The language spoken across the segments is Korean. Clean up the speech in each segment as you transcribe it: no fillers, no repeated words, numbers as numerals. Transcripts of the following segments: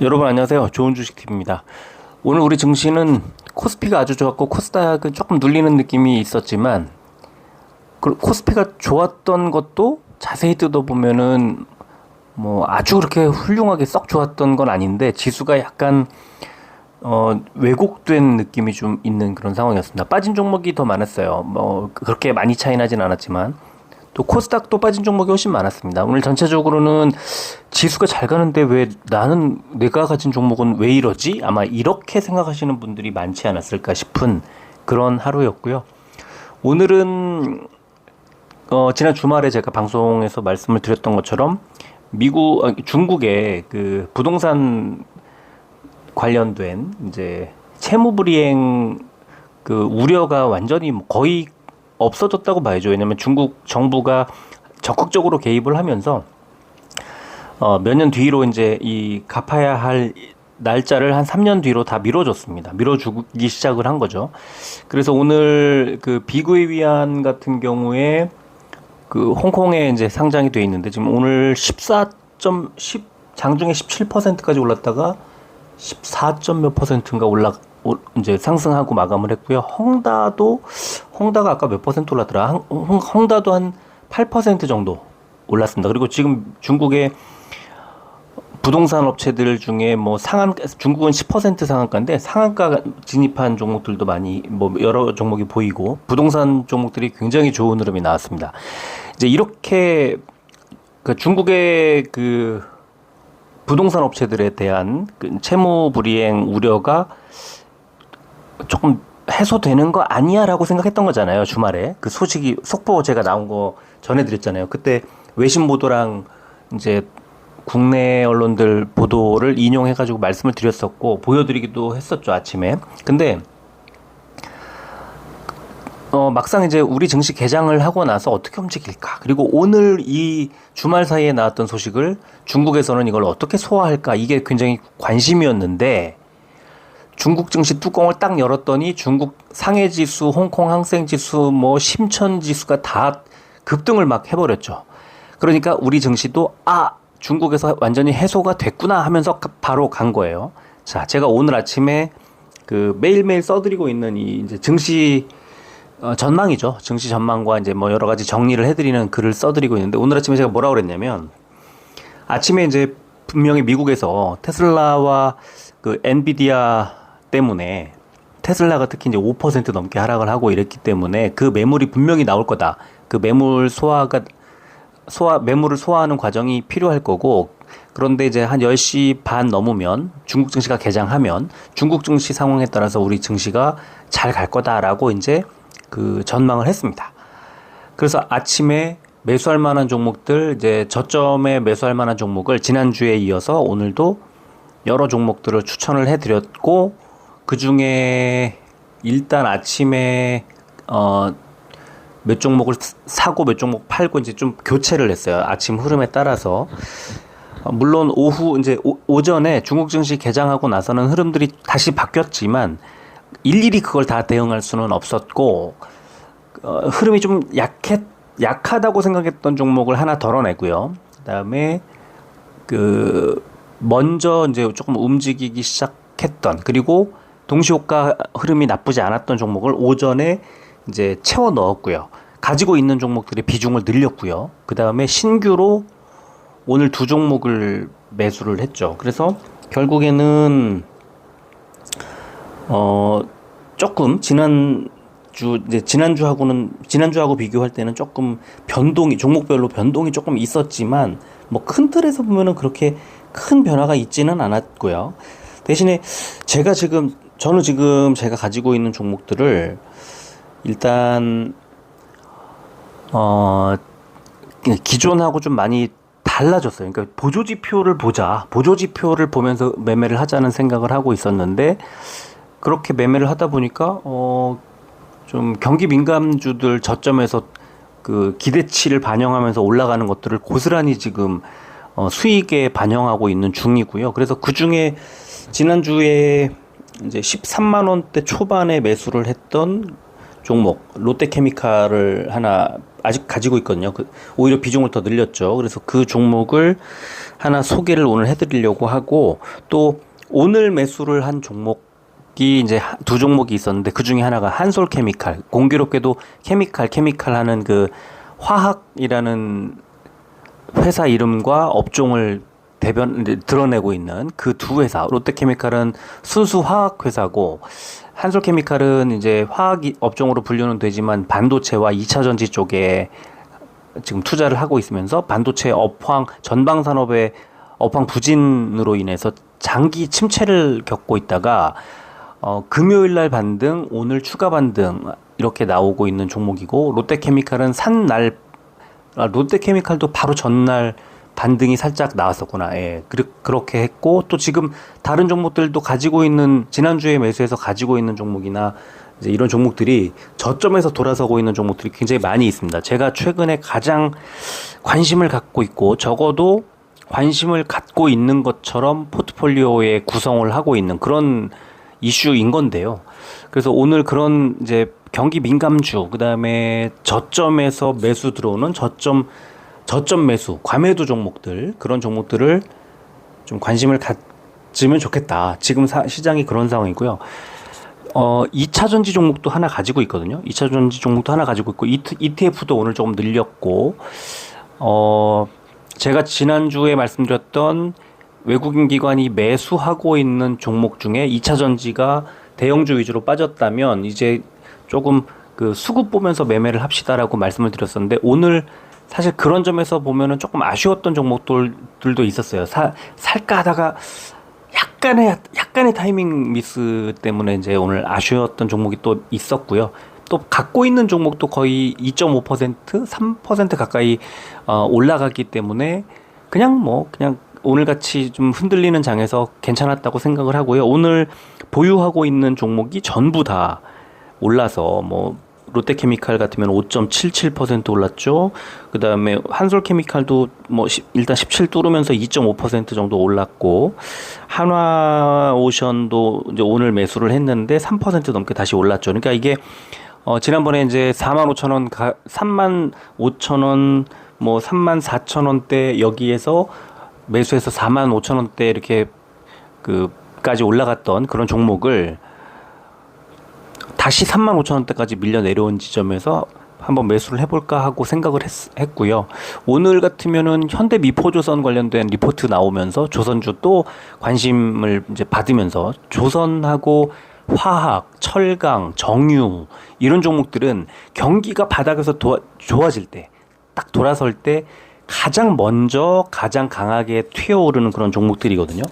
여러분 안녕하세요. 좋은 주식TV입니다. 오늘 우리 증시는 코스피가 아주 좋았고 코스닥은 조금 눌리는 느낌이 있었지만 코스피가 좋았던 것도 자세히 뜯어보면은 뭐 아주 그렇게 훌륭하게 썩 좋았던 건 아닌데 지수가 약간 왜곡된 느낌이 좀 있는 그런 상황이었습니다. 빠진 종목이 더 많았어요. 뭐 그렇게 많이 차이 나진 않았지만 또 코스닥도 빠진 종목이 훨씬 많았습니다. 오늘 전체적으로는 지수가 잘 가는데 왜 나는 내가 가진 종목은 왜 이러지? 아마 이렇게 생각하시는 분들이 많지 않았을까 싶은 그런 하루였고요. 오늘은 지난 주말에 제가 방송에서 말씀을 드렸던 것처럼 중국의 그 부동산 관련된 이제 채무불이행 그 우려가 완전히 거의 없어졌다고 봐야죠. 왜냐하면 중국 정부가 적극적으로 개입을 하면서 몇 년 뒤로 이제 이 갚아야 할 날짜를 한 3년 뒤로 다 미뤄줬습니다. 미뤄주기 시작을 한 거죠. 그래서 오늘 그 비구이 위안 같은 경우에 그 홍콩에 이제 상장이 돼 있는데 지금 오늘 14.10 장중에 17%까지 올랐다가 14점 몇 %인가 이제 상승하고 마감을 했고요. 홍다가 아까 몇 퍼센트 올랐더라? 홍다도 한 8% 정도 올랐습니다. 그리고 지금 중국의 부동산 업체들 중에 뭐 중국은 10% 상한가인데 상한가 진입한 종목들도 많이 뭐 여러 종목이 보이고 부동산 종목들이 굉장히 좋은 흐름이 나왔습니다. 이제 이렇게 그 중국의 그 부동산 업체들에 대한 그 채무 불이행 우려가 조금 해소되는 거 아니야 라고 생각했던 거잖아요. 주말에 그 속보 제가 나온 거 전해드렸잖아요. 그때 외신 보도랑 이제 국내 언론들 보도를 인용해가지고 말씀을 드렸었고 보여드리기도 했었죠, 아침에. 근데 막상 이제 우리 증시 개장을 하고 나서 어떻게 움직일까? 그리고 오늘 이 주말 사이에 나왔던 소식을 중국에서는 이걸 어떻게 소화할까? 이게 굉장히 관심이었는데 중국 증시 뚜껑을 딱 열었더니 중국 상해지수, 홍콩 항생지수, 뭐 심천지수가 다 급등을 막 해버렸죠. 그러니까 우리 증시도 중국에서 완전히 해소가 됐구나 하면서 바로 간 거예요. 자, 제가 오늘 아침에 그 매일매일 써드리고 있는 이 이제 증시 전망이죠. 증시 전망과 이제 뭐 여러 가지 정리를 해드리는 글을 써드리고 있는데 오늘 아침에 제가 뭐라고 그랬냐면 아침에 이제 분명히 미국에서 테슬라와 그 엔비디아 때문에 테슬라가 특히 이제 5% 넘게 하락을 하고 이랬기 때문에 그 매물이 분명히 나올 거다. 그 매물을 소화하는 과정이 필요할 거고 그런데 이제 한 10시 반 넘으면 중국 증시가 개장하면 중국 증시 상황에 따라서 우리 증시가 잘 갈 거다라고 이제 그 전망을 했습니다. 그래서 아침에 매수할 만한 종목들 이제 저점에 매수할 만한 종목을 지난주에 이어서 오늘도 여러 종목들을 추천을 해드렸고 그 중에 일단 아침에 몇 종목을 사고 몇 종목 팔고 이제 좀 교체를 했어요. 아침 흐름에 따라서. 물론 오후 이제 오전에 중국 증시 개장하고 나서는 흐름들이 다시 바뀌었지만 일일이 그걸 다 대응할 수는 없었고 흐름이 좀 약하다고 생각했던 종목을 하나 덜어내고요. 그다음에 먼저 이제 조금 움직이기 시작했던 그리고 동시효과 흐름이 나쁘지 않았던 종목을 오전에 이제 채워 넣었고요. 가지고 있는 종목들의 비중을 늘렸고요. 그 다음에 신규로 오늘 두 종목을 매수를 했죠. 그래서 결국에는 조금 지난주하고 비교할 때는 조금 종목별로 변동이 조금 있었지만 뭐 큰 틀에서 보면은 그렇게 큰 변화가 있지는 않았고요. 대신에 저는 지금 제가 가지고 있는 종목들을 일단 기존하고 좀 많이 달라졌어요. 그러니까 보조지표를 보면서 매매를 하자는 생각을 하고 있었는데 그렇게 매매를 하다 보니까 좀 경기 민감주들 저점에서 그 기대치를 반영하면서 올라가는 것들을 고스란히 지금 수익에 반영하고 있는 중이고요. 그래서 그 중에 지난주에 이제 13만 원대 초반에 매수를 했던 종목 롯데케미칼을 하나 아직 가지고 있거든요. 오히려 비중을 더 늘렸죠. 그래서 그 종목을 하나 소개를 오늘 해드리려고 하고, 또 오늘 매수를 한 종목이 이제 두 종목이 있었는데 그 중에 하나가 한솔케미칼, 공교롭게도 케미칼 하는 그 화학이라는 회사 이름과 업종을 드러내고 있는 그 두 회사. 롯데케미칼은 순수 화학 회사고, 한솔케미칼은 이제 화학 업종으로 분류는 되지만 반도체와 2차 전지 쪽에 지금 투자를 하고 있으면서 반도체 전방 산업의 업황 부진으로 인해서 장기 침체를 겪고 있다가 금요일 날 반등, 오늘 추가 반등 이렇게 나오고 있는 종목이고, 롯데케미칼은 롯데케미칼도 바로 전날 반등이 살짝 나왔었구나. 예. 그렇게 했고, 또 지금 다른 종목들도 가지고 있는, 지난주에 매수해서 가지고 있는 종목이나 이제 이런 종목들이 저점에서 돌아서고 있는 종목들이 굉장히 많이 있습니다. 제가 최근에 가장 관심을 갖고 있고, 적어도 관심을 갖고 있는 것처럼 포트폴리오에 구성을 하고 있는 그런 이슈인 건데요. 그래서 오늘 그런 이제 경기 민감주, 그 다음에 저점에서 매수 들어오는 저점 매수, 과매도 종목들, 그런 종목들을 좀 관심을 갖으면 좋겠다. 지금 시장이 그런 상황이고요. 2차 전지 종목도 하나 가지고 있거든요. 2차 전지 종목도 하나 가지고 있고, ETF도 오늘 조금 늘렸고, 제가 지난주에 말씀드렸던 외국인 기관이 매수하고 있는 종목 중에 2차 전지가 대형주 위주로 빠졌다면 이제 조금 그 수급 보면서 매매를 합시다라고 말씀을 드렸었는데, 오늘 사실 그런 점에서 보면은 조금 아쉬웠던 종목들도 있었어요. 살까 하다가 약간의 타이밍 미스 때문에 이제 오늘 아쉬웠던 종목이 또 있었고요. 또 갖고 있는 종목도 거의 2.5%, 3% 가까이 올라갔기 때문에 그냥 오늘같이 좀 흔들리는 장에서 괜찮았다고 생각을 하고요. 오늘 보유하고 있는 종목이 전부 다 올라서 롯데케미칼 같으면 5.77% 올랐죠. 그 다음에 한솔케미칼도 일단 17 뚫으면서 2.5% 정도 올랐고, 한화오션도 이제 오늘 매수를 했는데 3% 넘게 다시 올랐죠. 그러니까 이게 지난번에 이제 45,000원, 35,000원, 34,000원대 여기에서 매수해서 45,000원대 이렇게 까지 올라갔던 그런 종목을 다시 35,000원대까지 밀려 내려온 지점에서 한번 매수를 해볼까 하고 생각을 했고요. 오늘 같으면은 현대미포조선 관련된 리포트 나오면서 조선주 또 관심을 이제 받으면서, 조선하고 화학, 철강, 정유 이런 종목들은 경기가 바닥에서 좋아질 때, 딱 돌아설 때 가장 먼저 가장 강하게 튀어오르는 그런 종목들이거든요.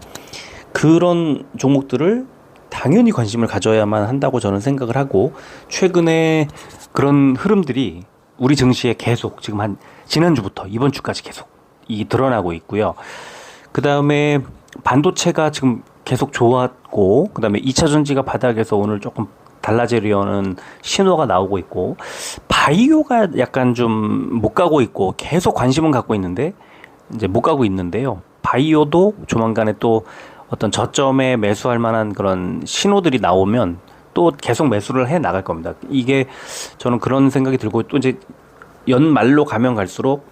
그런 종목들을 당연히 관심을 가져야만 한다고 저는 생각을 하고, 최근에 그런 흐름들이 우리 증시에 계속 지금 지난주부터 이번 주까지 계속 드러나고 있고요. 그 다음에 반도체가 지금 계속 좋았고, 그 다음에 2차 전지가 바닥에서 오늘 조금 달라지려는 신호가 나오고 있고, 바이오가 약간 좀 못 가고 있고 계속 관심은 갖고 있는데 이제 못 가고 있는데요. 바이오도 조만간에 또 어떤 저점에 매수할 만한 그런 신호들이 나오면 또 계속 매수를 해 나갈 겁니다. 이게 저는 그런 생각이 들고, 또 이제 연말로 가면 갈수록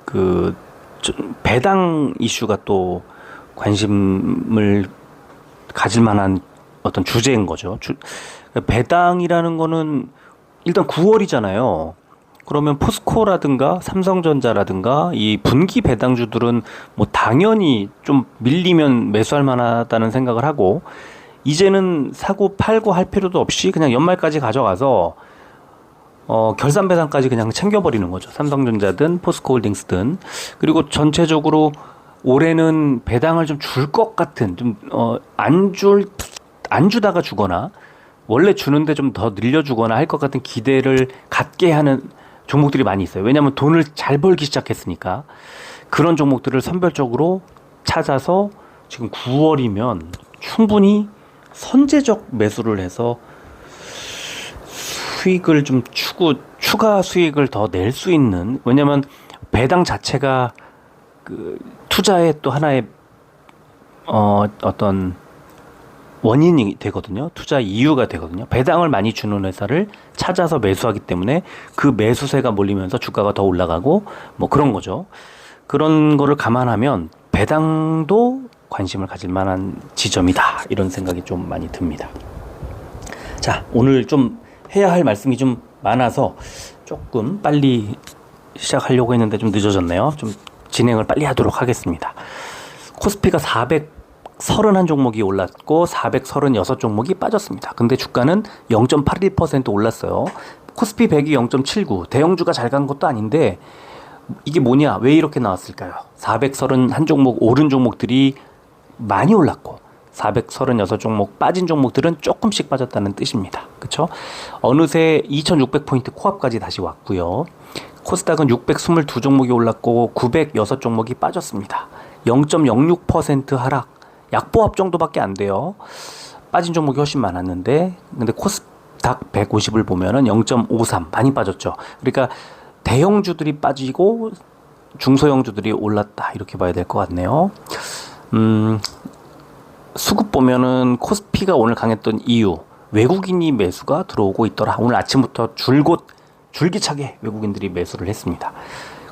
그 배당 이슈가 또 관심을 가질 만한 어떤 주제인 거죠. 배당이라는 거는 일단 9월이잖아요. 그러면 포스코라든가 삼성전자라든가 이 분기 배당주들은 당연히 좀 밀리면 매수할 만하다는 생각을 하고, 이제는 사고 팔고 할 필요도 없이 그냥 연말까지 가져가서 결산 배당까지 그냥 챙겨버리는 거죠. 삼성전자든 포스코홀딩스든. 그리고 전체적으로 올해는 배당을 좀 줄 것 같은, 좀 안 주다가 주거나 원래 주는데 좀 더 늘려주거나 할 것 같은 기대를 갖게 하는 종목들이 많이 있어요. 왜냐하면 돈을 잘 벌기 시작했으니까. 그런 종목들을 선별적으로 찾아서 지금 9월이면 충분히 선제적 매수를 해서 수익을 좀 추가 수익을 더 낼 수 있는, 왜냐면 배당 자체가 투자의 또 하나의 어떤 원인이 되거든요. 투자 이유가 되거든요. 배당을 많이 주는 회사를 찾아서 매수하기 때문에 그 매수세가 몰리면서 주가가 더 올라가고 뭐 그런 거죠. 그런 거를 감안하면 배당도 관심을 가질 만한 지점이다. 이런 생각이 좀 많이 듭니다. 자, 오늘 좀 해야 할 말씀이 좀 많아서 조금 빨리 시작하려고 했는데 좀 늦어졌네요. 좀 진행을 빨리 하도록 하겠습니다. 코스피가 431종목이 올랐고 436종목이 빠졌습니다. 근데 주가는 0.81% 올랐어요. 코스피 100이 0.79. 대형주가 잘 간 것도 아닌데 이게 뭐냐? 왜 이렇게 나왔을까요? 431종목 오른 종목들이 많이 올랐고 436종목 빠진 종목들은 조금씩 빠졌다는 뜻입니다. 그렇죠? 어느새 2600포인트 코앞까지 다시 왔고요. 코스닥은 622종목이 올랐고 906종목이 빠졌습니다. 0.06% 하락. 약보합 정도밖에 안 돼요. 빠진 종목이 훨씬 많았는데 근데 코스닥 150을 보면은 0.53 많이 빠졌죠. 그러니까 대형주들이 빠지고 중소형주들이 올랐다 이렇게 봐야 될 것 같네요. 수급 보면은 코스피가 오늘 강했던 이유 외국인이 매수가 들어오고 있더라. 오늘 아침부터 줄기차게 외국인들이 매수를 했습니다.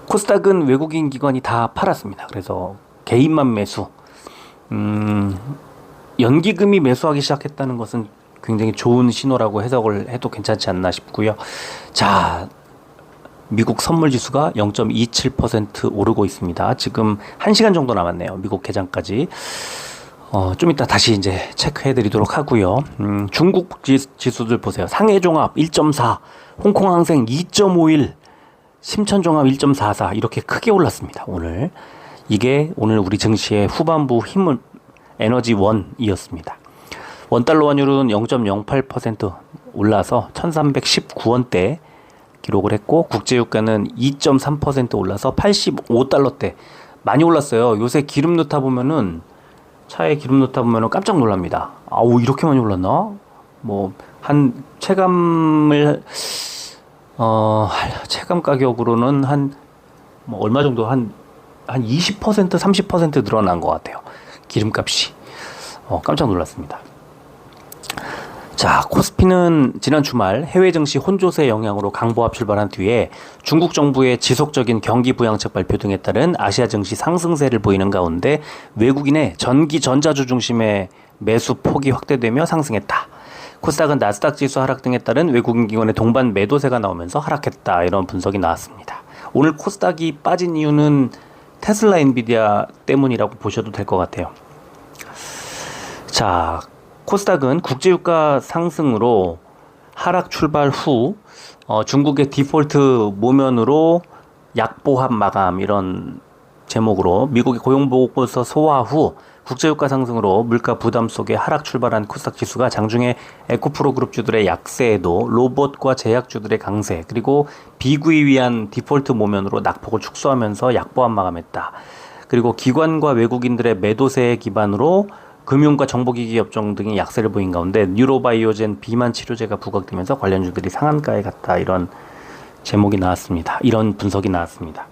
코스닥은 외국인 기관이 다 팔았습니다. 그래서 개인만 매수. 연기금이 매수하기 시작했다는 것은 굉장히 좋은 신호라고 해석을 해도 괜찮지 않나 싶고요. 자, 미국 선물지수가 0.27% 오르고 있습니다. 지금 1시간 정도 남았네요. 미국 개장까지. 좀 이따 다시 이제 체크해드리도록 하고요. 중국 지수들 보세요. 상해종합 1.4, 홍콩항생 2.51, 심천종합 1.44 이렇게 크게 올랐습니다. 오늘 이게 오늘 우리 증시의 후반부 힘을 에너지원이었습니다. 원달러 환율은 0.08% 올라서 1319원대 기록을 했고 국제유가는 2.3% 올라서 85달러대 많이 올랐어요. 요새 기름 넣다 보면은 차에 기름 넣다 보면은 깜짝 놀랍니다. 아우 이렇게 많이 올랐나? 뭐 한 체감 가격으로는 한 뭐 얼마 정도 한 20% 30% 늘어난 것 같아요. 기름값이 깜짝 놀랐습니다. 자, 코스피는 지난 주말 해외 증시 혼조세 영향으로 강보합 출발한 뒤에 중국 정부의 지속적인 경기 부양책 발표 등에 따른 아시아 증시 상승세를 보이는 가운데 외국인의 전기 전자주 중심의 매수 폭이 확대되며 상승했다. 코스닥은 나스닥 지수 하락 등에 따른 외국인 기관의 동반 매도세가 나오면서 하락했다. 이런 분석이 나왔습니다. 오늘 코스닥이 빠진 이유는 테슬라 엔비디아 때문이라고 보셔도 될 것 같아요. 자, 코스닥은 국제유가 상승으로 하락 출발 후 중국의 디폴트 모면으로 약보합 마감 이런 제목으로 미국의 고용보고서 소화 후 국제유가 상승으로 물가 부담 속에 하락 출발한 코스닥 지수가 장중에 에코프로 그룹주들의 약세에도 로봇과 제약주들의 강세 그리고 비구이 위한 디폴트 모면으로 낙폭을 축소하면서 약보합 마감했다. 그리고 기관과 외국인들의 매도세에 기반으로 금융과 정보기기 업종 등이 약세를 보인 가운데 뉴로바이오젠 비만 치료제가 부각되면서 관련주들이 상한가에 갔다. 이런 제목이 나왔습니다. 이런 분석이 나왔습니다.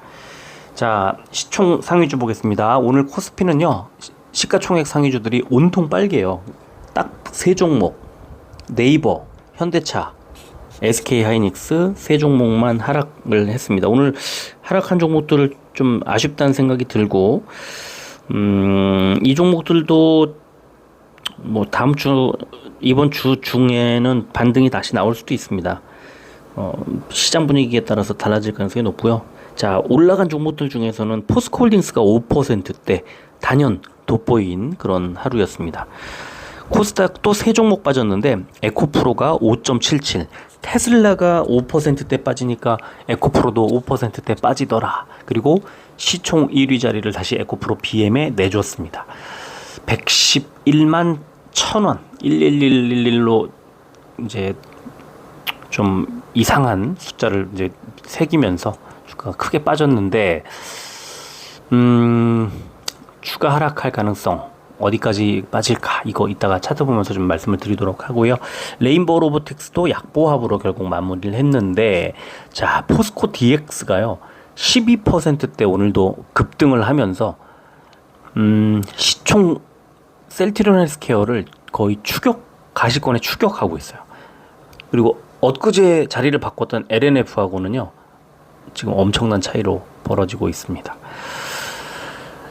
자, 시총 상위주 보겠습니다. 오늘 코스피는요. 시가총액 상위주들이 온통 빨개요. 딱 세 종목. 네이버, 현대차, SK하이닉스 세 종목만 하락을 했습니다. 오늘 하락한 종목들을 좀 아쉽다는 생각이 들고 이 종목들도 뭐 다음 주 이번 주 중에는 반등이 다시 나올 수도 있습니다. 시장 분위기에 따라서 달라질 가능성이 높고요. 자, 올라간 종목들 중에서는 포스코홀딩스가 5%대 단연 돋보인 그런 하루였습니다. 코스닥도 세 종목 빠졌는데 에코프로가 5.77, 테슬라가 5%대 빠지니까 에코프로도 5%대 빠지더라. 그리고 시총 1위 자리를 다시 에코프로 BM에 내줬습니다. 111만 1000원 11111로 이제 좀 이상한 숫자를 이제 새기면서 주가가 크게 빠졌는데 추가 하락할 가능성 어디까지 빠질까 이거 이따가 찾아보면서 좀 말씀을 드리도록 하고요. 레인보우 로보틱스도 약보합으로 결국 마무리를 했는데 자, 포스코 DX가요 12%대 오늘도 급등을 하면서 시총 셀트리온 헬스케어를 거의 가시권에 추격하고 있어요. 그리고 엊그제 자리를 바꿨던 LNF하고는요, 지금 엄청난 차이로 벌어지고 있습니다.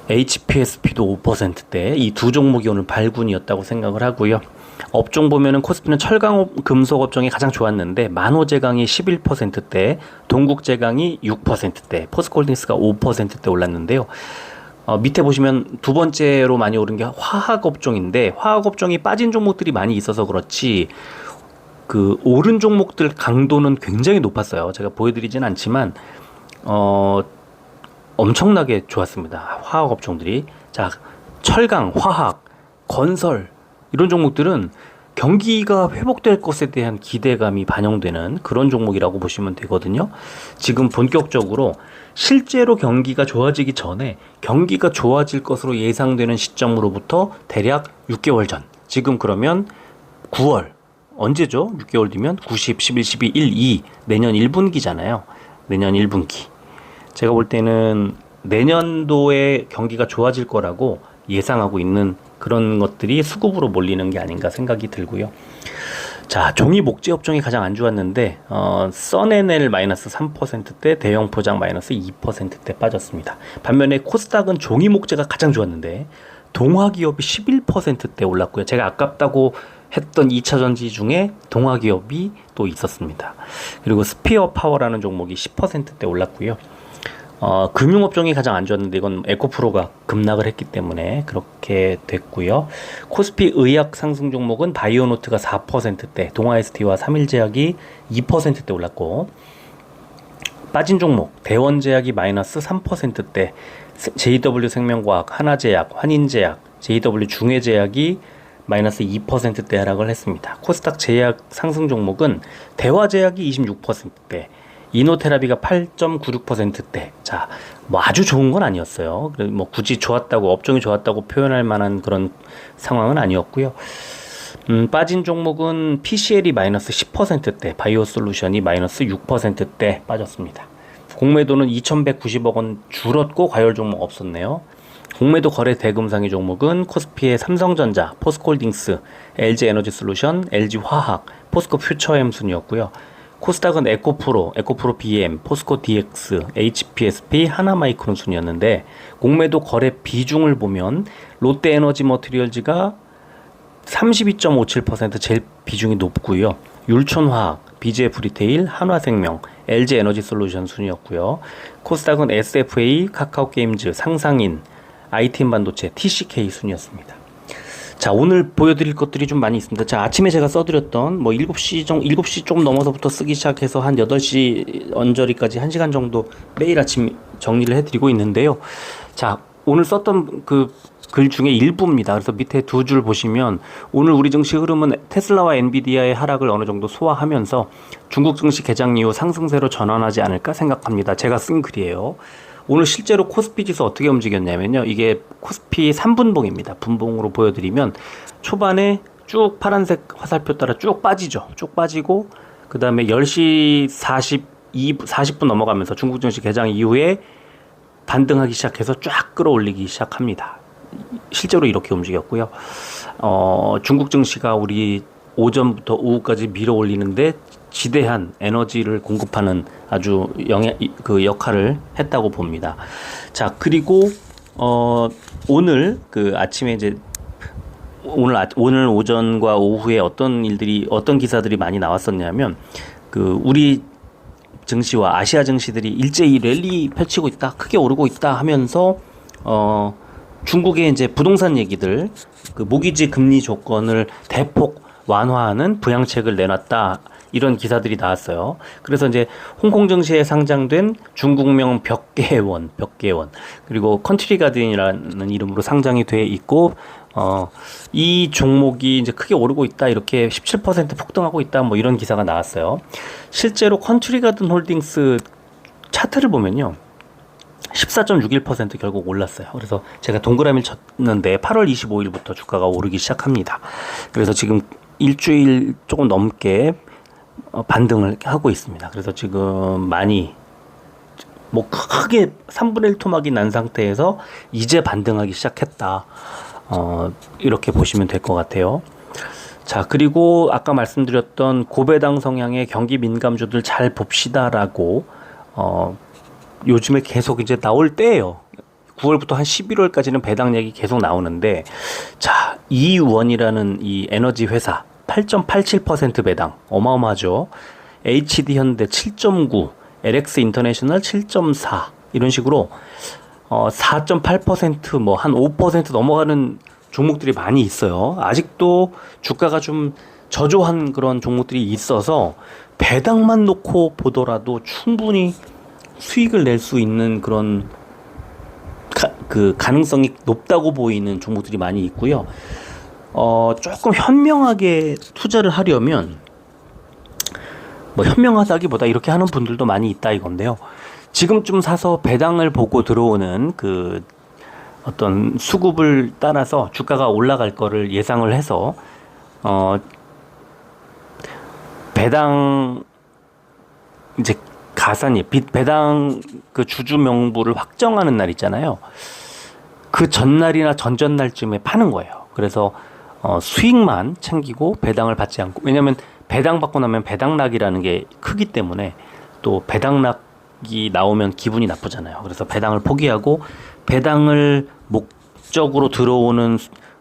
HPSP도 5%대, 이 두 종목이 오늘 발군이었다고 생각을 하고요. 업종 보면은 코스피는 철강 금속 업종이 가장 좋았는데 만호제강이 11%대, 동국제강이 6%대, 포스코홀딩스가 5%대 올랐는데요. 밑에 보시면 두 번째로 많이 오른 게 화학 업종인데, 화학 업종이 빠진 종목들이 많이 있어서 그렇지 그 오른 종목들 강도는 굉장히 높았어요. 제가 보여드리진 않지만 엄청나게 좋았습니다. 화학 업종들이. 자, 철강, 화학, 건설 이런 종목들은 경기가 회복될 것에 대한 기대감이 반영되는 그런 종목이라고 보시면 되거든요. 지금 본격적으로 실제로 경기가 좋아지기 전에 경기가 좋아질 것으로 예상되는 시점으로부터 대략 6개월 전, 지금 그러면 9월, 언제죠? 6개월 뒤면 90, 11, 12, 1, 2 내년 1분기잖아요. 내년 1분기. 제가 볼 때는 내년도에 경기가 좋아질 거라고 예상하고 있는 그런 것들이 수급으로 몰리는 게 아닌가 생각이 들고요. 자, 종이 목재 업종이 가장 안 좋았는데 써네넬 마이너스 3%대, 대형 포장 마이너스 2%대 빠졌습니다. 반면에 코스닥은 종이 목재가 가장 좋았는데 동화기업이 11%대 올랐고요. 제가 아깝다고 했던 2차 전지 중에 동화기업이 또 있었습니다. 그리고 스피어 파워라는 종목이 10%대 올랐고요. 금융업종이 가장 안 좋았는데 이건 에코프로가 급락을 했기 때문에 그렇게 됐고요. 코스피 의약 상승 종목은 바이오노트가 4%대, 동아ST와 삼일제약이 2%대 올랐고, 빠진 종목 대원제약이 마이너스 3%대, JW생명과학, 하나제약, 환인제약, JW중해제약이 마이너스 2%대 하락을 했습니다. 코스닥 제약 상승 종목은 대화제약이 26%대, 이노테라비가 8.96%대. 자, 뭐 아주 좋은 건 아니었어요. 뭐 굳이 좋았다고, 업종이 좋았다고 표현할 만한 그런 상황은 아니었고요. 빠진 종목은 PCL이 마이너스 10%대, 바이오솔루션이 마이너스 6%대 빠졌습니다. 공매도는 2,190억 원 줄었고 과열 종목 없었네요. 공매도 거래 대금상의 종목은 코스피의 삼성전자, 포스코홀딩스, LG에너지솔루션, LG화학, 포스코퓨처엠 순이었고요. 코스닥은 에코프로, 에코프로 BM, 포스코 DX, HPSP, 하나마이크론 순이었는데 공매도 거래 비중을 보면 롯데에너지 머티리얼즈가 32.57% 제일 비중이 높고요. 율촌화학, BGF 리테일, 한화생명, LG에너지솔루션 순이었고요. 코스닥은 SFA, 카카오게임즈, 상상인, ITM 반도체, TCK 순이었습니다. 자, 오늘 보여드릴 것들이 좀 많이 있습니다. 자, 아침에 제가 써드렸던 뭐 7시 조금 넘어서부터 쓰기 시작해서 한 8시 언저리까지 1시간 정도 매일 아침 정리를 해드리고 있는데요. 자, 오늘 썼던 그 글 중에 일부입니다. 그래서 밑에 두 줄 보시면 오늘 우리 증시 흐름은 테슬라와 엔비디아의 하락을 어느 정도 소화하면서 중국 증시 개장 이후 상승세로 전환하지 않을까 생각합니다. 제가 쓴 글이에요. 오늘 실제로 코스피 지수 어떻게 움직였냐면요. 이게 코스피 3분봉입니다. 분봉으로 보여드리면 초반에 쭉 파란색 화살표 따라 쭉 빠지죠. 쭉 빠지고 그 다음에 10시 40분 넘어가면서 중국 증시 개장 이후에 반등하기 시작해서 쫙 끌어올리기 시작합니다. 실제로 이렇게 움직였고요. 중국 증시가 우리 오전부터 오후까지 밀어 올리는데 지대한 에너지를 공급하는 아주 역할을 했다고 봅니다. 자, 그리고 오늘 그 아침에 이제 오늘 오전과 오후에 어떤 기사들이 많이 나왔었냐면 그 우리 증시와 아시아 증시들이 일제히 랠리 펼치고 있다, 크게 오르고 있다 하면서 중국의 이제 부동산 얘기들, 그 모기지 금리 조건을 대폭 완화하는 부양책을 내놨다, 이런 기사들이 나왔어요. 그래서 이제 홍콩 증시에 상장된 중국명 벽계원, 그리고 컨트리 가든이라는 이름으로 상장이 돼 있고, 이 종목이 이제 크게 오르고 있다, 이렇게 17% 폭등하고 있다, 뭐 이런 기사가 나왔어요. 실제로 컨트리 가든 홀딩스 차트를 보면요, 14.61% 결국 올랐어요. 그래서 제가 동그라미를 쳤는데 8월 25일부터 주가가 오르기 시작합니다. 그래서 지금 일주일 조금 넘게 반등을 하고 있습니다. 그래서 지금 많이 뭐 크게 3분의 1 토막이 난 상태에서 이제 반등하기 시작했다, 이렇게 보시면 될 것 같아요. 자, 그리고 아까 말씀드렸던 고배당 성향의 경기 민감주들 잘 봅시다라고 요즘에 계속 이제 나올 때예요. 9월부터 한 11월까지는 배당 얘기 계속 나오는데, 자, 이원이라는 이 에너지 회사 8.87% 배당 어마어마하죠. HD 현대 7.9, LX 인터내셔널 7.4 이런 식으로 4.8% 뭐 한 5% 넘어가는 종목들이 많이 있어요. 아직도 주가가 좀 저조한 그런 종목들이 있어서 배당만 놓고 보더라도 충분히 수익을 낼 수 있는 그런 그 가능성이 높다고 보이는 종목들이 많이 있고요. 조금 현명하게 투자를 하려면, 뭐 현명하다기보다 이렇게 하는 분들도 많이 있다 이건데요. 지금쯤 사서 배당을 보고 들어오는 그 어떤 수급을 따라서 주가가 올라갈 거를 예상을 해서 배당 이제 가산이 배당 그 주주 명부를 확정하는 날 있잖아요. 그 전날이나 전전날쯤에 파는 거예요. 그래서 수익만 챙기고 배당을 받지 않고, 왜냐하면 배당 받고 나면 배당락이라는 게 크기 때문에 또 배당락이 나오면 기분이 나쁘잖아요. 그래서 배당을 포기하고 배당을 목적으로 들어오는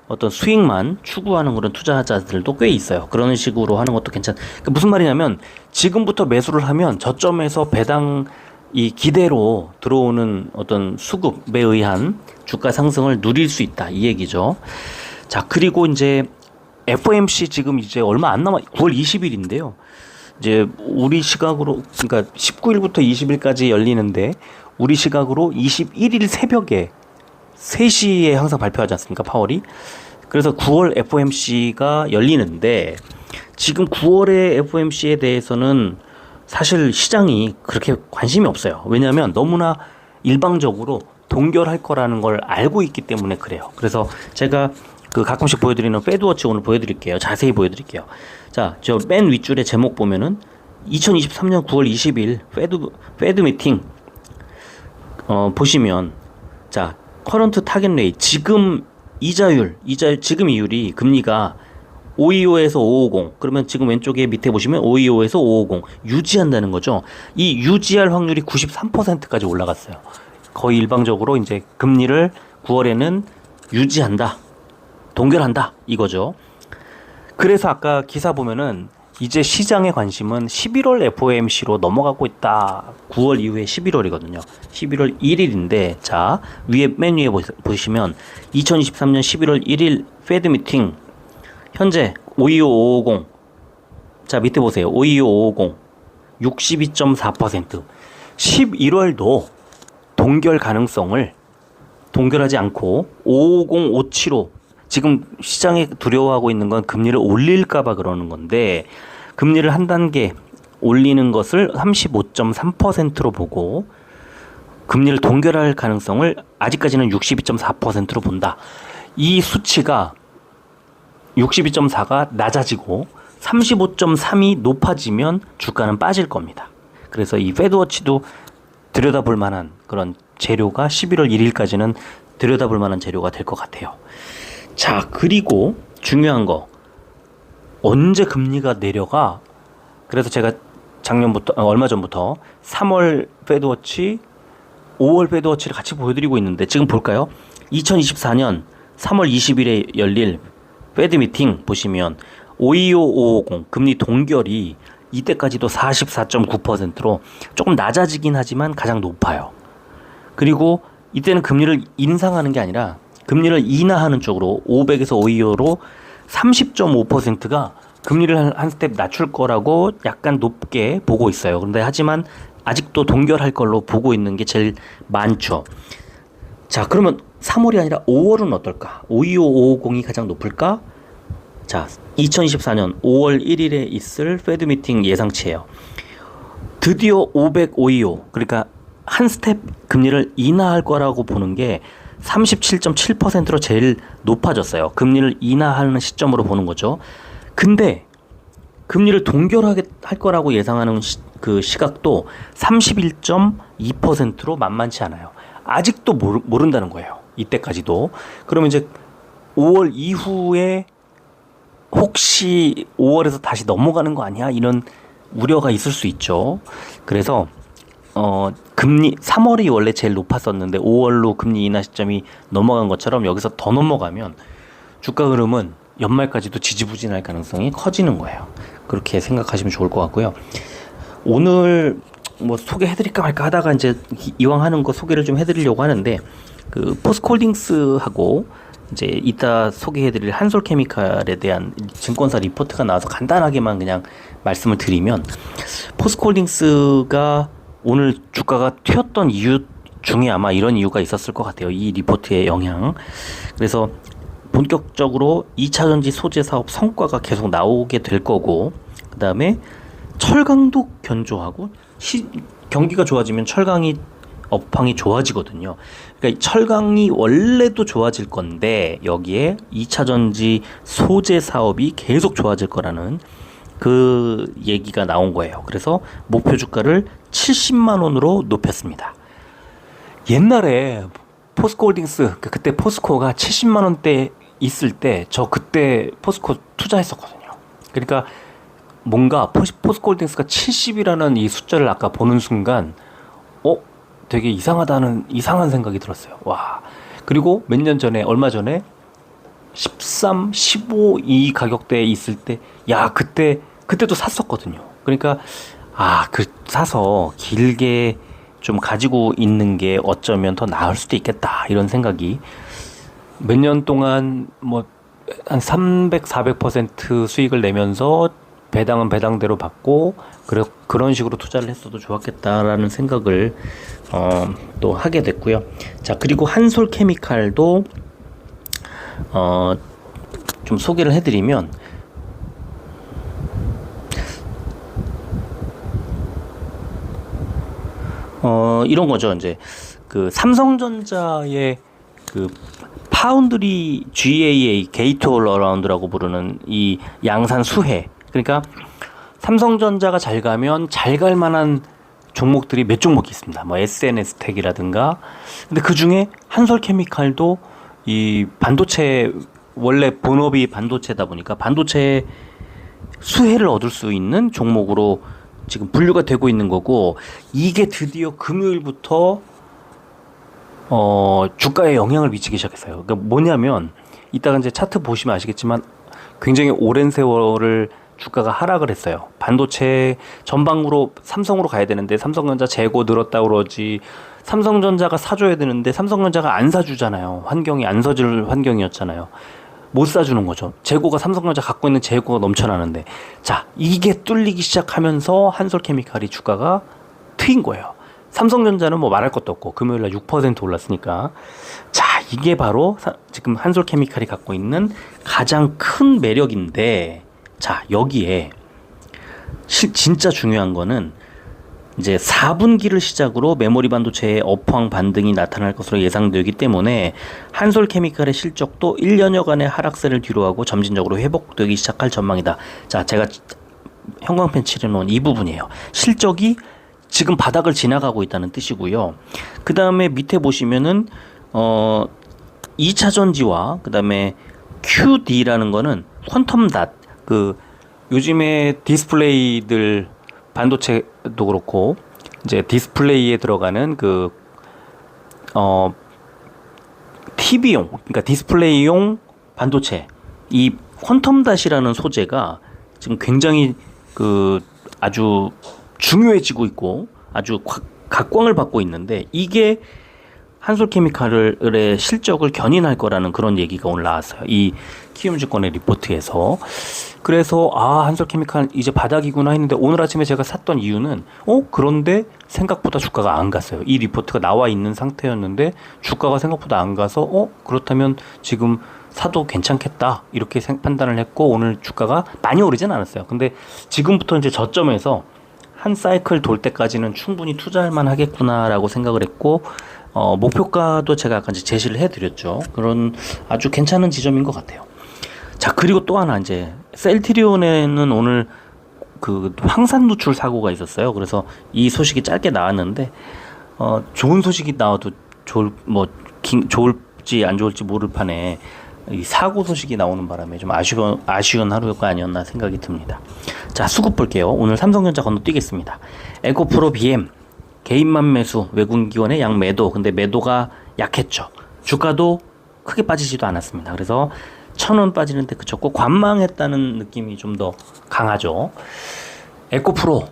어떤 수익만 추구하는 그런 투자자들도 꽤 있어요. 그런 식으로 하는 것도 그러니까 무슨 말이냐면 지금부터 매수를 하면 저점에서 배당 이 기대로 들어오는 어떤 수급에 의한 주가 상승을 누릴 수 있다 이 얘기죠. 자, 그리고 이제 FOMC 지금 이제 얼마 안 남아 9월 20일인데요. 이제 우리 시각으로 그러니까 19일부터 20일까지 열리는데 우리 시각으로 21일 새벽에 3시에 항상 발표하지 않습니까? 파월이. 그래서 9월 FOMC가 열리는데 지금 9월의 FOMC에 대해서는 사실 시장이 그렇게 관심이 없어요. 왜냐하면 너무나 일방적으로 동결할 거라는 걸 알고 있기 때문에 그래요. 그래서 제가 그 가끔씩 보여드리는 패드워치 오늘 보여드릴게요. 자세히 보여드릴게요. 자, 저 맨 윗줄에 제목 보면은 2023년 9월 20일 패드 미팅 보시면 자, 커런트 타겟 레이트 지금 지금 이율이 금리가 525에서 550 그러면 지금 왼쪽에 밑에 보시면 525에서 550 유지한다는 거죠. 이 유지할 확률이 93%까지 올라갔어요. 거의 일방적으로 이제 금리를 9월에는 유지한다. 동결한다 이거죠. 그래서 아까 기사 보면은 이제 시장의 관심은 11월 FOMC로 넘어가고 있다. 9월 이후에 11월이거든요. 11월 1일인데 자 맨 위에 보시면 2023년 11월 1일 패드 미팅 현재 52550 자 밑에 보세요. 52550 62.4% 11월도 동결 가능성을 동결하지 않고 550, 575 지금 시장에 두려워하고 있는 건 금리를 올릴까봐 그러는 건데 금리를 한 단계 올리는 것을 35.3%로 보고 금리를 동결할 가능성을 아직까지는 62.4%로 본다. 이 수치가 62.4가 낮아지고 35.3이 높아지면 주가는 빠질 겁니다. 그래서 이 패드워치도 들여다볼 만한 그런 재료가 11월 1일까지는 들여다볼 만한 재료가 될 것 같아요. 자, 그리고 중요한 거 언제 금리가 내려가? 그래서 제가 얼마 전부터 3월 패드워치, 5월 패드워치를 같이 보여드리고 있는데 지금 볼까요? 2024년 3월 20일에 열릴 패드 미팅 보시면 525, 550 금리 동결이 이때까지도 44.9%로 조금 낮아지긴 하지만 가장 높아요. 그리고 이때는 금리를 인상하는 게 아니라 금리를 인하하는 쪽으로 500에서 525로 30.5%가 금리를 한 스텝 낮출 거라고 약간 높게 보고 있어요. 그런데 하지만 아직도 동결할 걸로 보고 있는 게 제일 많죠. 자, 그러면 3월이 아니라 5월은 어떨까? 525, 550이 가장 높을까? 자, 2024년 5월 1일에 있을 패드 미팅 예상치예요. 드디어 500, 525 그러니까 한 스텝 금리를 인하할 거라고 보는 게 37.7%로 제일 높아졌어요. 금리를 인하하는 시점으로 보는 거죠. 근데 금리를 동결하게 할 거라고 예상하는 그 시각도 31.2%로 만만치 않아요. 아직도 모른다는 거예요. 이때까지도. 그러면 이제 5월 이후에 혹시 5월에서 다시 넘어가는 거 아니야? 이런 우려가 있을 수 있죠. 그래서 금리 3월이 원래 제일 높았었는데 5월로 금리 인하 시점이 넘어간 것처럼 여기서 더 넘어가면 주가 흐름은 연말까지도 지지부진할 가능성이 커지는 거예요. 그렇게 생각하시면 좋을 것 같고요. 오늘 뭐 소개해드릴까 말까 하다가 이제 이왕 하는 거 소개를 좀 해드리려고 하는데 그 포스코홀딩스하고 이제 이따 소개해드릴 한솔케미칼에 대한 증권사 리포트가 나와서 간단하게만 그냥 말씀을 드리면 포스코홀딩스가 오늘 주가가 튀었던 이유 중에 아마 이런 이유가 있었을 것 같아요. 이 리포트의 영향. 그래서 본격적으로 2차전지 소재 사업 성과가 계속 나오게 될 거고, 그 다음에 철강도 견조하고 경기가 좋아지면 철강이 업황이 좋아지거든요. 그러니까 철강이 원래도 좋아질 건데 여기에 2차전지 소재 사업이 계속 좋아질 거라는 그 얘기가 나온 거예요. 그래서 목표 주가를 70만 원으로 높였습니다. 옛날에 포스코홀딩스 그때 포스코가 70만 원대 있을 때 저 그때 포스코 투자했었거든요. 그러니까 뭔가 포스코홀딩스가 70이라는 이 숫자를 아까 보는 순간 되게 이상한 생각이 들었어요. 와. 그리고 몇 년 전에 얼마 전에 13, 15 이 가격대에 있을 때 그때도 샀었거든요. 그러니까 사서 길게 좀 가지고 있는 게 어쩌면 더 나을 수도 있겠다 이런 생각이 몇 년 동안 뭐 한 300, 400% 수익을 내면서 배당은 배당대로 받고 그런 식으로 투자를 했어도 좋았겠다라는 생각을 또 하게 됐고요. 자, 그리고 한솔케미칼도 좀 소개를 해드리면 이런 거죠. 이제 그 삼성전자의 그 파운드리 GAA 게이트 올 어라운드라고 부르는 이 양산 수혜. 그러니까 삼성전자가 잘 가면 잘 갈 만한 종목들이 몇 종목이 있습니다. 뭐 SNS텍이라든가. 근데 그 중에 한솔케미칼도 이 반도체 원래 본업이 반도체다 보니까 반도체 수혜를 얻을 수 있는 종목으로 지금 분류가 되고 있는 거고, 이게 드디어 금요일부터 주가에 영향을 미치기 시작했어요. 그러니까 뭐냐면 이따가 이제 차트 보시면 아시겠지만 굉장히 오랜 세월을 주가가 하락을 했어요. 반도체 전방으로 삼성으로 가야 되는데 삼성전자 재고 늘었다 그러지, 삼성전자가 사줘야 되는데 삼성전자가 안 사주잖아요. 환경이 안 서줄 환경이었잖아요. 못 사주는 거죠. 재고가 삼성전자 갖고 있는 재고가 넘쳐나는데, 자, 이게 뚫리기 시작하면서 한솔케미칼이 주가가 트인 거예요. 삼성전자는 뭐 말할 것도 없고 금요일날 6% 올랐으니까. 자, 이게 바로 지금 한솔케미칼이 갖고 있는 가장 큰 매력인데, 자, 여기에 진짜 중요한 거는 이제 4분기를 시작으로 메모리 반도체의 업황 반등이 나타날 것으로 예상되기 때문에 한솔케미칼의 실적도 1년여간의 하락세를 뒤로하고 점진적으로 회복되기 시작할 전망이다. 자, 제가 형광펜 칠해놓은 이 부분이에요. 실적이 지금 바닥을 지나가고 있다는 뜻이고요. 그 다음에 밑에 보시면은 2차전지와 그 다음에 QD라는 거는 퀀텀닷, 그 요즘에 디스플레이들 반도체도 그렇고 이제 디스플레이에 들어가는 그 TV용, 그러니까 디스플레이용 반도체, 이 퀀텀닷이라는 소재가 지금 굉장히 그 아주 중요해지고 있고 아주 각광을 받고 있는데, 이게 한솔케미칼의 실적을 견인할 거라는 그런 얘기가 오늘 나왔어요. 이 키움증권의 리포트에서. 그래서 한솔케미칼 이제 바닥이구나 했는데 오늘 아침에 제가 샀던 이유는 그런데 생각보다 주가가 안 갔어요. 이 리포트가 나와 있는 상태였는데 주가가 생각보다 안 가서 그렇다면 지금 사도 괜찮겠다 이렇게 판단을 했고, 오늘 주가가 많이 오르진 않았어요. 근데 지금부터 이제 저점에서 한 사이클 돌 때까지는 충분히 투자할 만 하겠구나라고 생각을 했고, 목표가도 제가 아까 이제 제시를 해드렸죠. 그런 아주 괜찮은 지점인 것 같아요. 자, 그리고 또 하나 이제 셀트리온에는 오늘 그 황산 누출 사고가 있었어요. 그래서 이 소식이 짧게 나왔는데 좋은 소식이 나와도 좋을지 안 좋을지 모를 판에 이 사고 소식이 나오는 바람에 좀 아쉬운 하루가 아니었나 생각이 듭니다. 자, 수급 볼게요. 오늘 삼성전자 건너뛰겠습니다. 에코프로 BM 개인만 매수, 외국인 기관의 양 매도. 근데 매도가 약했죠. 주가도 크게 빠지지도 않았습니다. 그래서 1,000원 빠지는데 그쳤고 관망했다는 느낌이 좀 더 강하죠. 에코프로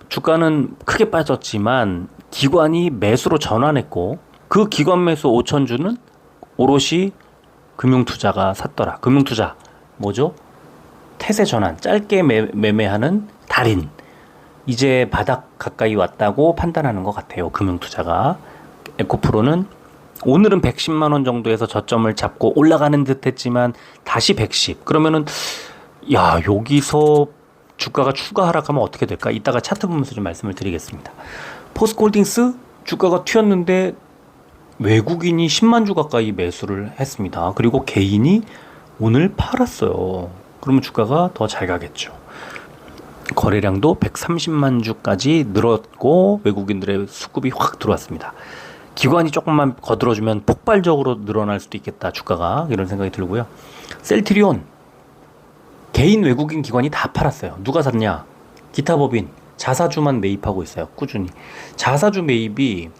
주가는 크게 빠졌지만 기관이 매수로 전환했고 그 기관 매수 5,000주는 오롯이 금융투자가 샀더라. 금융투자 뭐죠? 태세 전환, 짧게 매매하는 달인. 이제 바닥 가까이 왔다고 판단하는 것 같아요. 금융투자가. 에코프로는 오늘은 110만 원 정도에서 저점을 잡고 올라가는 듯 했지만 다시 110. 그러면은 야, 여기서 주가가 추가 하락하면 어떻게 될까? 이따가 차트 보면서 좀 말씀을 드리겠습니다. 포스코홀딩스 주가가 튀었는데 외국인이 10만 주 가까이 매수를 했습니다. 그리고 개인이 오늘 팔았어요. 그러면 주가가 더 잘 가겠죠. 거래량도 130만 주까지 늘었고 외국인들의 수급이 확 들어왔습니다. 기관이 조금만 거들어주면 폭발적으로 늘어날 수도 있겠다. 주가가 이런 생각이 들고요. 셀트리온 개인 외국인 기관이 다 팔았어요. 누가 샀냐? 기타법인 자사주만 매입하고 있어요. 꾸준히. 자사주 매입이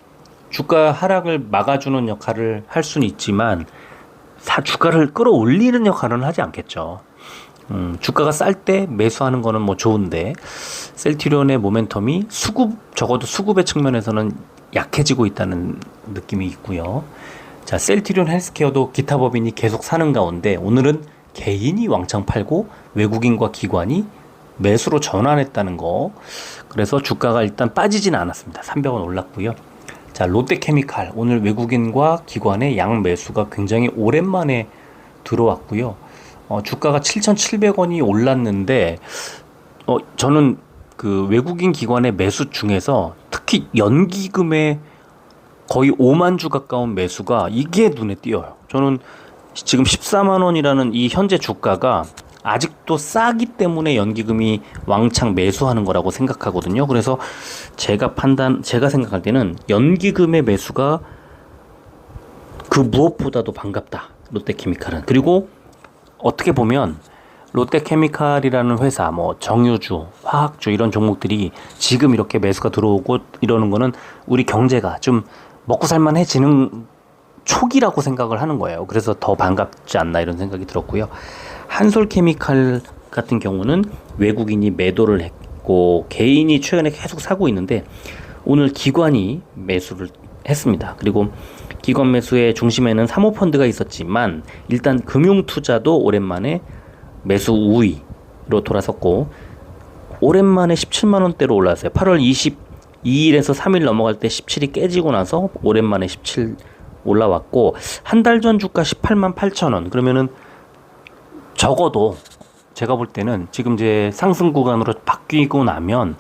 주가 하락을 막아주는 역할을 할 수는 있지만 주가를 끌어올리는 역할은 하지 않겠죠. 주가가 쌀 때 매수하는 거는 뭐 좋은데 셀트리온의 모멘텀이 적어도 수급의 측면에서는 약해지고 있다는 느낌이 있고요. 자, 셀트리온 헬스케어도 기타 법인이 계속 사는 가운데 오늘은 개인이 왕창 팔고 외국인과 기관이 매수로 전환했다는 거. 그래서 주가가 일단 빠지진 않았습니다. 300원 올랐고요. 자, 롯데케미칼 오늘 외국인과 기관의 양 매수가 굉장히 오랜만에 들어왔고요. 주가가 7,700원이 올랐는데 저는 그 외국인 기관의 매수 중에서 특히 연기금의 거의 5만 주 가까운 매수가 이게 눈에 띄어요. 저는 지금 14만 원이라는 이 현재 주가가 아직도 싸기 때문에 연기금이 왕창 매수하는 거라고 생각하거든요. 그래서 제가 생각할 때는 연기금의 매수가 그 무엇보다도 반갑다. 롯데케미칼은. 그리고 어떻게 보면 롯데케미칼이라는 회사, 뭐 정유주, 화학주 이런 종목들이 지금 이렇게 매수가 들어오고 이러는 거는 우리 경제가 좀 먹고 살만해지는 초기라고 생각을 하는 거예요. 그래서 더 반갑지 않나 이런 생각이 들었고요. 한솔케미칼 같은 경우는 외국인이 매도를 했고 개인이 최근에 계속 사고 있는데 오늘 기관이 매수를 했습니다. 그리고 기관 매수의 중심에는 사모펀드가 있었지만 일단 금융투자도 오랜만에 매수 우위로 돌아섰고 오랜만에 17만 원대로 올라왔어요. 8월 22일에서 3일 넘어갈 때 17이 깨지고 나서 오랜만에 17 올라왔고 한 달 전 주가 18만 8천 원. 그러면은 적어도 제가 볼 때는 지금 이제 상승 구간으로 바뀌고 나면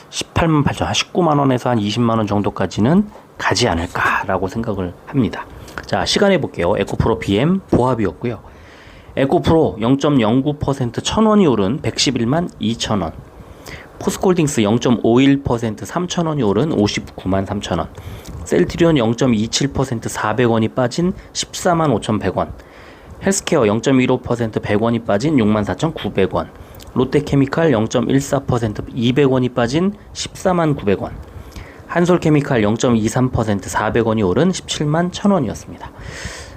18만 8천 원, 19만 원에서 한 20만 원 정도까지는 가지 않을까라고 생각을 합니다. 자, 시간에 볼게요. 에코프로 BM 보합이었고요. 에코프로 0.09% 1,000원이 오른 111만 2천원. 포스코홀딩스 0.51% 3,000원이 오른 59만 3천원. 셀트리온 0.27% 400원이 빠진 14만 5,100원. 헬스케어 0.15% 100원이 빠진 64,900원. 롯데케미칼 0.14% 200원이 빠진 14만 900원. 한솔케미칼 0.23% 400원이 오른 17만 1,000원이었습니다.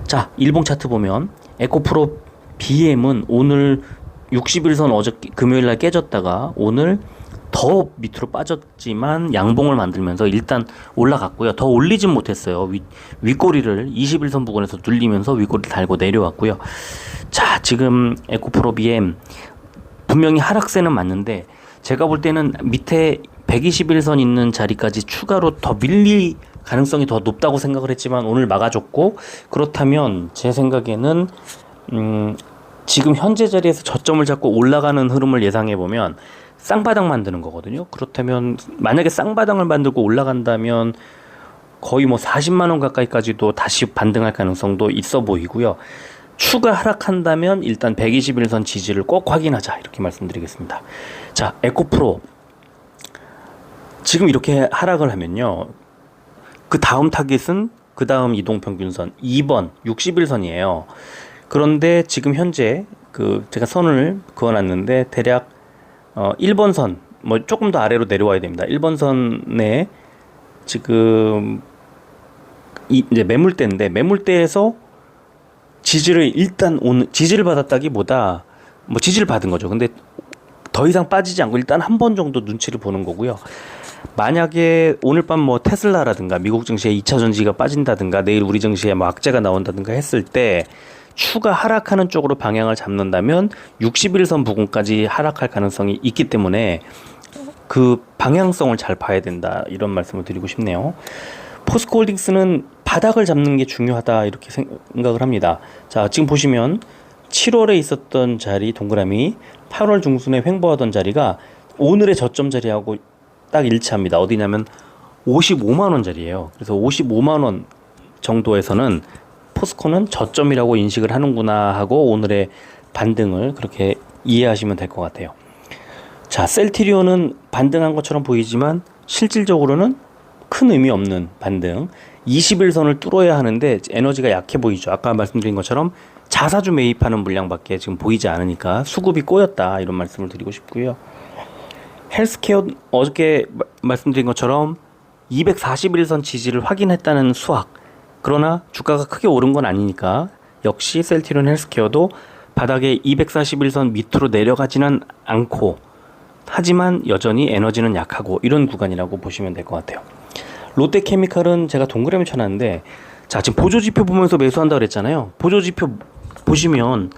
자, 일봉 차트 보면 에코프로 BM은 오늘 60일선 어제 금요일날 깨졌다가 오늘 더 밑으로 빠졌지만 양봉을 만들면서 일단 올라갔고요. 더 올리진 못했어요. 윗꼬리를 21선 부근에서 눌리면서 윗꼬리를 달고 내려왔고요. 자, 지금 에코프로 BM 분명히 하락세는 맞는데 제가 볼 때는 밑에 121선 있는 자리까지 추가로 더 밀릴 가능성이 더 높다고 생각을 했지만 오늘 막아줬고 그렇다면 제 생각에는 지금 현재 자리에서 저점을 잡고 올라가는 흐름을 예상해 보면 쌍바닥 만드는 거거든요. 그렇다면 만약에 쌍바닥을 만들고 올라간다면 거의 뭐 40만 원 가까이까지도 다시 반등할 가능성도 있어 보이고요. 추가 하락한다면 일단 121선 지지를 꼭 확인하자 이렇게 말씀드리겠습니다. 자, 에코프로 지금 이렇게 하락을 하면요. 그 다음 타깃은 그 다음 이동평균선 2번 60일선이에요. 그런데 지금 현재 제가 선을 그어놨는데 대략 1번 선, 뭐 조금 더 아래로 내려와야 됩니다. 1번 선에 지금 이제 매물대인데, 매물대에서 지지를 지지를 받았다기보다 뭐 지지를 받은 거죠. 근데 더 이상 빠지지 않고 일단 한 번 정도 눈치를 보는 거고요. 만약에 오늘 밤 뭐 테슬라라든가 미국 증시에 2차 전지가 빠진다든가 내일 우리 증시에 뭐 악재가 나온다든가 했을 때 추가 하락하는 쪽으로 방향을 잡는다면 61선 부근까지 하락할 가능성이 있기 때문에 그 방향성을 잘 봐야 된다, 이런 말씀을 드리고 싶네요. 포스코홀딩스는 바닥을 잡는 게 중요하다, 이렇게 생각을 합니다. 자, 지금 보시면 7월에 있었던 자리 동그라미, 8월 중순에 횡보하던 자리가 오늘의 저점 자리하고 딱 일치합니다. 어디냐면 55만원 자리예요. 그래서 55만원 정도에서는 포스코는 저점이라고 인식을 하는구나 하고 오늘의 반등을 그렇게 이해하시면 될 것 같아요. 자, 셀트리온은 반등한 것처럼 보이지만 실질적으로는 큰 의미 없는 반등. 21선을 뚫어야 하는데 에너지가 약해 보이죠. 아까 말씀드린 것처럼 자사주 매입하는 물량밖에 지금 보이지 않으니까 수급이 꼬였다, 이런 말씀을 드리고 싶고요. 헬스케어, 어저께 말씀드린 것처럼 241선 지지를 확인했다는 수학. 그러나 주가가 크게 오른 건 아니니까 역시 셀트리온 헬스케어도 바닥에 241선 밑으로 내려가지는 않고, 하지만 여전히 에너지는 약하고, 이런 구간이라고 보시면 될 것 같아요. 롯데케미칼은 제가 동그라미 쳐놨는데, 자, 지금 보조지표 보면서 매수한다 그랬잖아요. 보조지표 보시면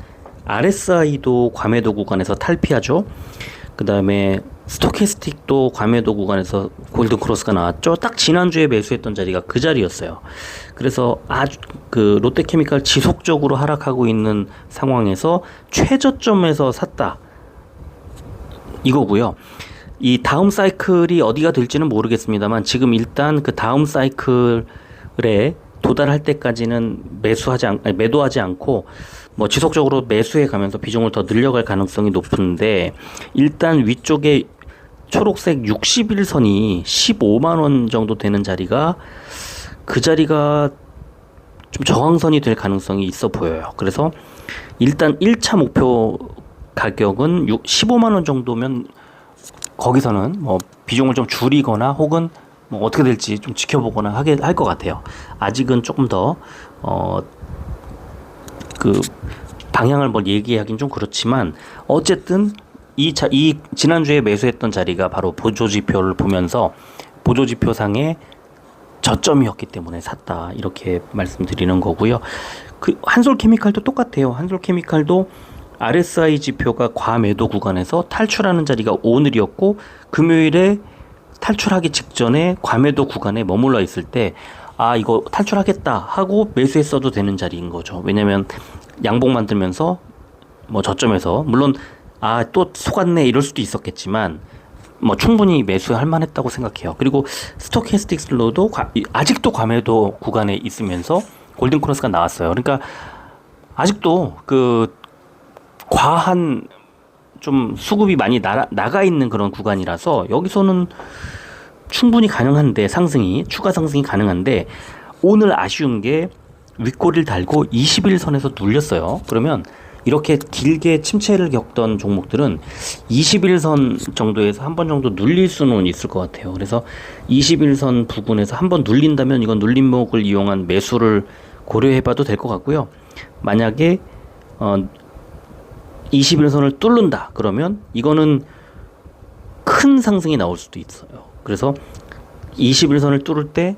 RSI도 과매도 구간에서 탈피하죠. 그 다음에 스토캐스틱도 과매도 구간에서 골든크로스가 나왔죠. 딱 지난주에 매수했던 자리가 그 자리였어요. 그래서 아주 롯데케미칼 지속적으로 하락하고 있는 상황에서 최저점에서 샀다, 이거고요. 이 다음 사이클이 어디가 될지는 모르겠습니다만 지금 일단 그 다음 사이클에 도달할 때까지는 매도하지 않고 뭐 지속적으로 매수해 가면서 비중을 더 늘려갈 가능성이 높은데, 일단 위쪽에 초록색 61선이 15만 원 정도 되는 자리가, 그 자리가 좀 저항선이 될 가능성이 있어 보여요. 그래서 일단 1차 목표 가격은 15만 원 정도면 거기서는 뭐 비중을 좀 줄이거나 혹은 뭐 어떻게 될지 좀 지켜보거나 하게 할 것 같아요. 아직은 조금 더 방향을 뭐 얘기하긴 좀 그렇지만 어쨌든 이 지난주에 매수했던 자리가 바로 보조지표를 보면서 보조지표상의 저점이었기 때문에 샀다, 이렇게 말씀드리는 거고요. 한솔케미칼도 똑같아요. 한솔케미칼도 RSI 지표가 과매도 구간에서 탈출하는 자리가 오늘이었고, 금요일에 탈출하기 직전에 과매도 구간에 머물러 있을 때 이거 탈출하겠다 하고 매수했어도 되는 자리인 거죠. 왜냐면 양봉 만들면서 뭐 저점에서 물론 또 속았네 이럴 수도 있었겠지만 뭐 충분히 매수할 만했다고 생각해요. 그리고 스토캐스틱스로도 아직도 과매도 구간에 있으면서 골든크로스가 나왔어요. 그러니까 아직도 과한 좀 수급이 많이 나가 있는 그런 구간이라서 여기서는 충분히 가능한데, 추가 상승이 가능한데, 오늘 아쉬운 게 윗꼬리를 달고 21선에서 눌렸어요. 그러면 이렇게 길게 침체를 겪던 종목들은 21선 정도에서 한 번 정도 눌릴 수는 있을 것 같아요. 그래서 21선 부근에서 한 번 눌린다면 이건 눌림목을 이용한 매수를 고려해봐도 될 것 같고요. 만약에 21선을 뚫는다 그러면 이거는 큰 상승이 나올 수도 있어요. 그래서 21선을 뚫을 때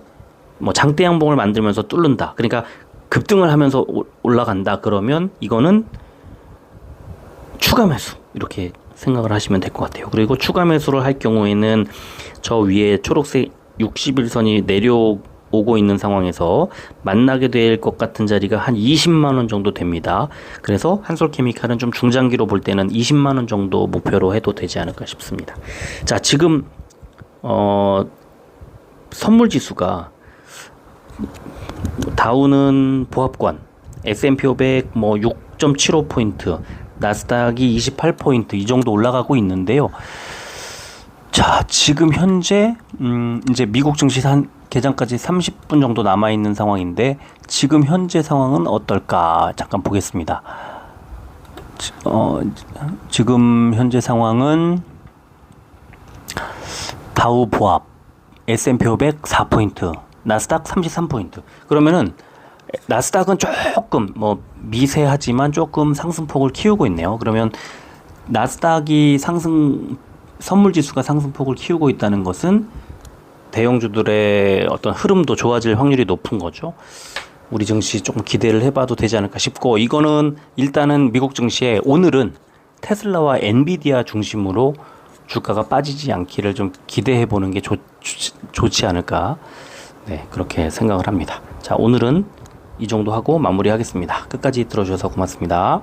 뭐 장대 양봉을 만들면서 뚫는다, 그러니까 급등을 하면서 올라간다 그러면 이거는 추가 매수, 이렇게 생각을 하시면 될 것 같아요. 그리고 추가 매수를 할 경우에는 저 위에 초록색 61선이 내려오고 있는 상황에서 만나게 될 것 같은 자리가 한 20만 원 정도 됩니다. 그래서 한솔케미칼은 좀 중장기로 볼 때는 20만 원 정도 목표로 해도 되지 않을까 싶습니다. 자, 지금 선물 지수가 다우는 보합권, S&P 500 뭐 6.75포인트, 나스닥이 28포인트 이 정도 올라가고 있는데요. 자, 지금 현재 이제 미국 증시 개장까지 30분 정도 남아 있는 상황인데 지금 현재 상황은 어떨까? 잠깐 보겠습니다. 지금 현재 상황은 다우 보합, S&P 500 4포인트, 나스닥 33포인트. 그러면은 나스닥은 조금 미세하지만 조금 상승폭을 키우고 있네요. 그러면 나스닥이 선물 지수가 상승폭을 키우고 있다는 것은 대형주들의 어떤 흐름도 좋아질 확률이 높은 거죠. 우리 증시 조금 기대를 해봐도 되지 않을까 싶고, 이거는 일단은 미국 증시에 오늘은 테슬라와 엔비디아 중심으로 주가가 빠지지 않기를 좀 기대해 보는 게 좋지 않을까, 네, 그렇게 생각을 합니다. 자, 오늘은 이 정도 하고 마무리하겠습니다. 끝까지 들어주셔서 고맙습니다.